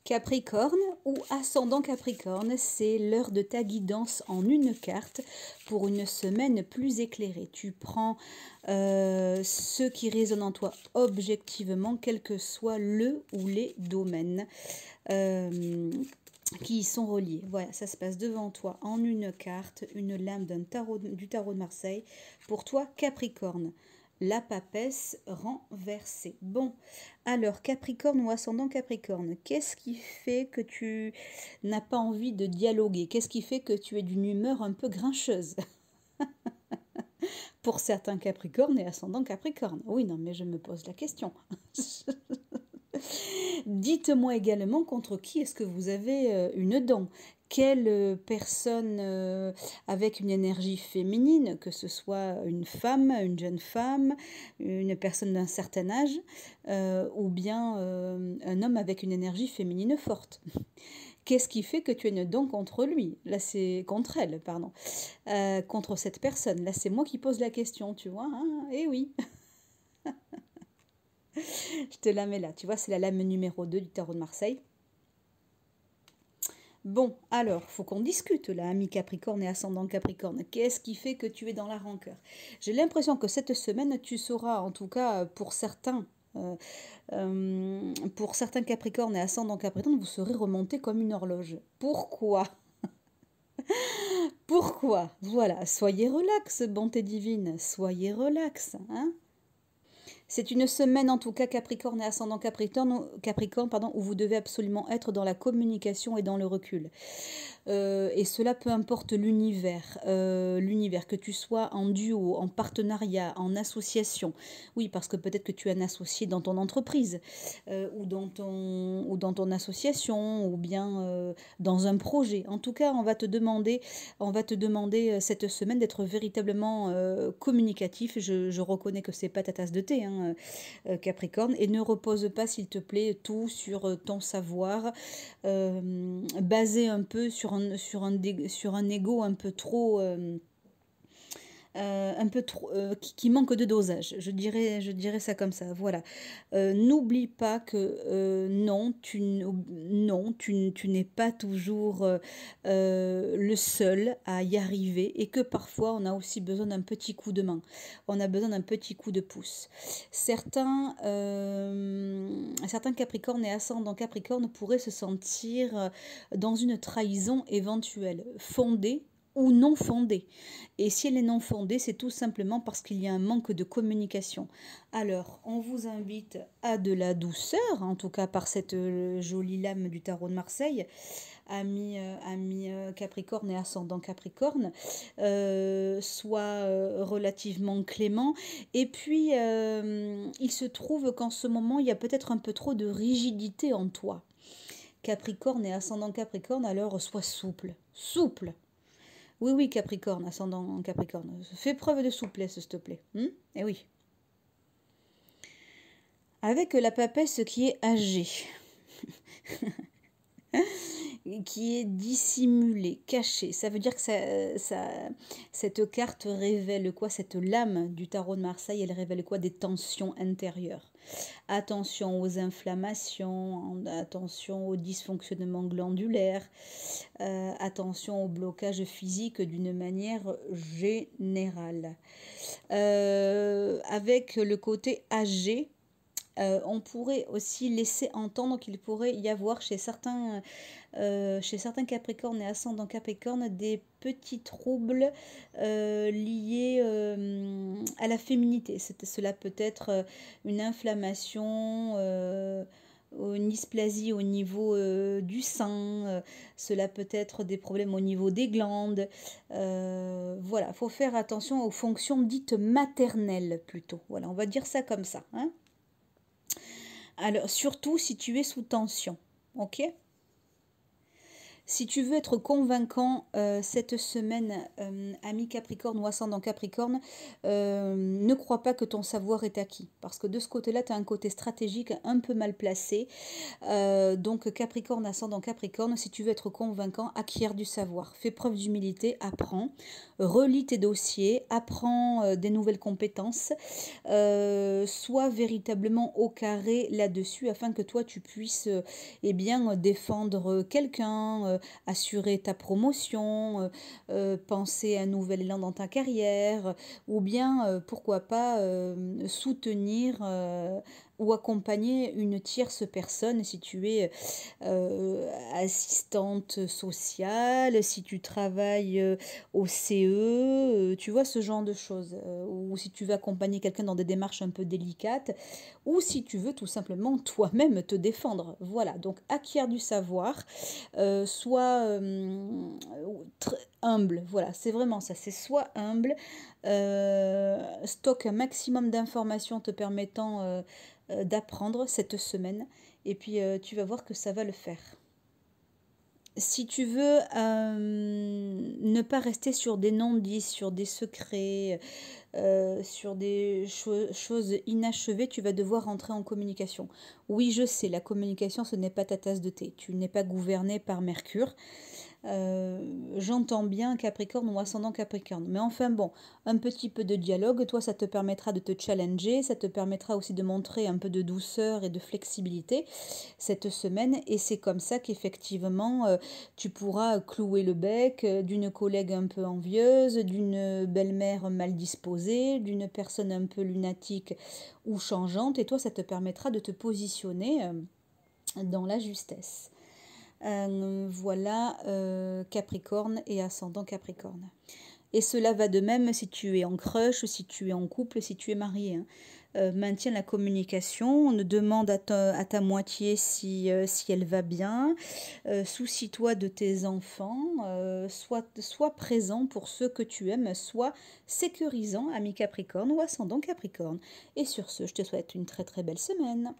Capricorne ou ascendant Capricorne, c'est l'heure de ta guidance en une carte pour une semaine plus éclairée. Tu prends ce qui résonne en toi objectivement, quel que soit le ou les domaines qui y sont reliés. Voilà, ça se passe devant toi en une carte, une lame du tarot de Marseille. Pour toi, Capricorne. La papesse renversée. Bon, alors Capricorne ou ascendant Capricorne, qu'est-ce qui fait que tu n'as pas envie de dialoguer? Qu'est-ce qui fait que tu es d'une humeur un peu grincheuse? Pour certains Capricornes et ascendant Capricorne. Oui, non, mais je me pose la question. Dites-moi également contre qui est-ce que vous avez une dent. Quelle personne avec une énergie féminine, que ce soit une femme, une jeune femme, une personne d'un certain âge, ou bien un homme avec une énergie féminine forte. Qu'est-ce qui fait que tu as une dent contre lui? Là, c'est contre elle, pardon. Contre cette personne. Là, c'est moi qui pose la question, tu vois. Hein, eh oui. Je te la mets là. Tu vois, c'est la lame numéro 2 du tarot de Marseille. Bon, alors, faut qu'on discute là, ami Capricorne et ascendant Capricorne. Qu'est-ce qui fait que tu es dans la rancœur? J'ai l'impression que cette semaine, tu sauras, en tout cas pour certains Capricornes et ascendant Capricorne, vous serez remonté comme une horloge. Pourquoi? Pourquoi? Voilà, soyez relax, bonté divine, soyez relax, hein? C'est une semaine en tout cas Capricorne et ascendant Capricorne, pardon, où vous devez absolument être dans la communication et dans le recul. Et cela peu importe l'univers, que tu sois en duo, en partenariat, en association. Oui, parce que peut-être que tu es un associé dans ton entreprise, ou dans ton association, ou bien dans un projet. En tout cas, on va te demander cette semaine d'être véritablement communicatif. Je reconnais que c'est pas ta tasse de thé, hein, Capricorne, et ne repose pas, s'il te plaît, tout sur ton savoir, basé un peu sur un ego un peu trop qui manque de dosage. Je dirais ça comme ça. Voilà. N'oublie pas que tu n'es pas toujours le seul à y arriver et que parfois on a aussi besoin d'un petit coup de main. On a besoin d'un petit coup de pouce. Certains Capricornes et ascendants Capricorne pourraient se sentir dans une trahison éventuelle, fondée ou non fondée. Et si elle est non fondée, c'est tout simplement parce qu'il y a un manque de communication. Alors, on vous invite à de la douceur, en tout cas par cette jolie lame du tarot de Marseille, ami Capricorne et ascendant Capricorne, soit relativement clément. Et puis, il se trouve qu'en ce moment, il y a peut-être un peu trop de rigidité en toi. Capricorne et ascendant Capricorne, alors sois souple. Souple. Oui, oui, Capricorne, ascendant Capricorne. Fais preuve de souplesse, s'il te plaît. Eh oui. Avec la papesse qui est âgée, qui est dissimulée, cachée, ça veut dire que cette carte révèle quoi? Cette lame du tarot de Marseille, elle révèle quoi? Des tensions intérieures. Attention aux inflammations, attention aux dysfonctionnements glandulaires, attention au blocage physique d'une manière générale. Avec le côté âgé, on pourrait aussi laisser entendre qu'il pourrait y avoir chez certains Capricornes et ascendants Capricorne des petits troubles liés à la féminité. Cela peut être une inflammation, une dysplasie au niveau du sein, cela peut être des problèmes au niveau des glandes. Voilà, il faut faire attention aux fonctions dites maternelles plutôt. Voilà, on va dire ça comme ça, hein. Alors, surtout si tu es sous tension, ok? Si tu veux être convaincant cette semaine, ami Capricorne ou ascendant Capricorne, ne crois pas que ton savoir est acquis. Parce que de ce côté-là, tu as un côté stratégique un peu mal placé. Donc Capricorne, ascendant Capricorne, si tu veux être convaincant, acquiert du savoir. Fais preuve d'humilité, apprends, relis tes dossiers, apprends des nouvelles compétences, sois véritablement au carré là-dessus afin que toi tu puisses eh bien, défendre quelqu'un, assurer ta promotion, penser à un nouvel élan dans ta carrière, ou bien, pourquoi pas, soutenir ou accompagner une tierce personne si tu es assistante sociale, si tu travailles au CE, tu vois ce genre de choses, ou si tu veux accompagner quelqu'un dans des démarches un peu délicates, ou si tu veux tout simplement toi-même te défendre. Voilà, donc acquiert du savoir, sois humble, voilà, c'est vraiment ça, c'est soit humble, stocke un maximum d'informations te permettant d'apprendre cette semaine, et puis tu vas voir que ça va le faire. Si tu veux ne pas rester sur des non-dits, sur des secrets, sur des choses inachevées, tu vas devoir rentrer en communication. Oui, je sais, la communication, ce n'est pas ta tasse de thé. Tu n'es pas gouverné par Mercure. J'entends bien Capricorne ou ascendant Capricorne. Mais enfin bon, un petit peu de dialogue, toi ça te permettra de te challenger, ça te permettra aussi de montrer un peu de douceur et de flexibilité cette semaine. Et c'est comme ça qu'effectivement tu pourras clouer le bec d'une collègue un peu envieuse, d'une belle-mère mal disposée, d'une personne un peu lunatique ou changeante. Et toi ça te permettra de te positionner dans la justesse. Voilà Capricorne et ascendant Capricorne. Et cela va de même si tu es en crush, si tu es en couple, si tu es marié. Hein. Maintiens la communication, demande à ta moitié si elle va bien, soucie-toi de tes enfants, sois présent pour ceux que tu aimes, sois sécurisant, ami Capricorne ou ascendant Capricorne. Et sur ce, je te souhaite une très très belle semaine.